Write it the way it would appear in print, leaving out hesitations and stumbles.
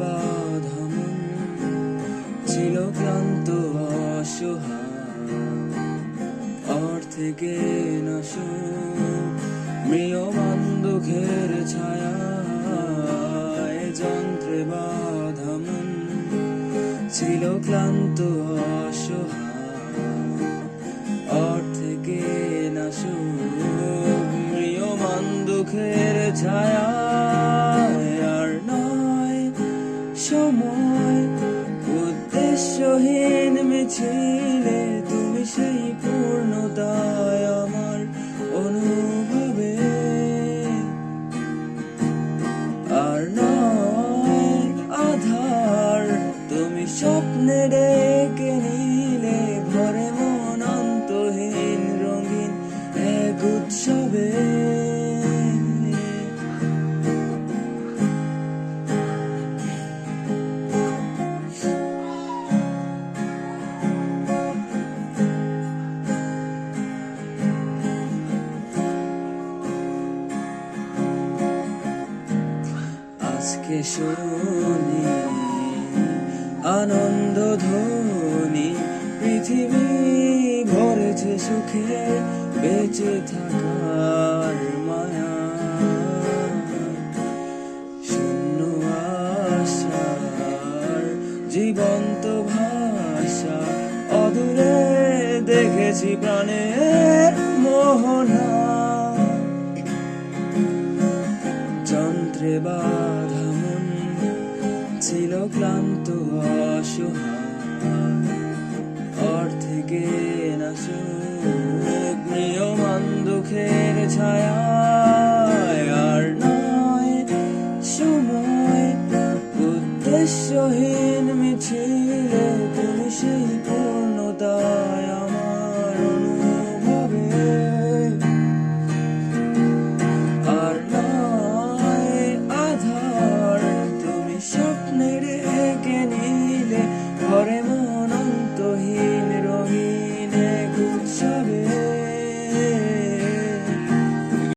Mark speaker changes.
Speaker 1: বাঁধা মন ছিল ক্লান্ত অসহায়, অর্থে না সুখ ম্রিয়মান দুঃখের ছায়ায়। যন্ত্রে বাঁধা মন ছিল ক্লান্ত অসহায়, অর্থে না সুখ ম্রিয়মান দুঃখের ছায়ায়। আর নয় সময় উদ্দেশ্যহীন মিছিলে, তুমি সেই পূর্ণতায় আমার অনুভবে। আর নয় আধার, তুমি স্বপ্নে ডেকে নিলে ভরে মন অন্তহীন রঙিন এক উৎসবে। আজকে শুনি আনন্দ ধ্বনি, পৃথিবী ভরেছে সুখে বেঁচে থাকার মায়া। শূন্য আশার জীবন্ত ভাষা, অদূরে দেখেছি প্রাণের মোহনা। যন্ত্রে বাঁধা মন ছিল ক্লান্ত অসহায়, অর্থে না সুখ ম্রিয়মান দুঃখের ছায়ায়। আর নয় সময় উদ্দেশ্যহীন মিছিলে, তুমি সেই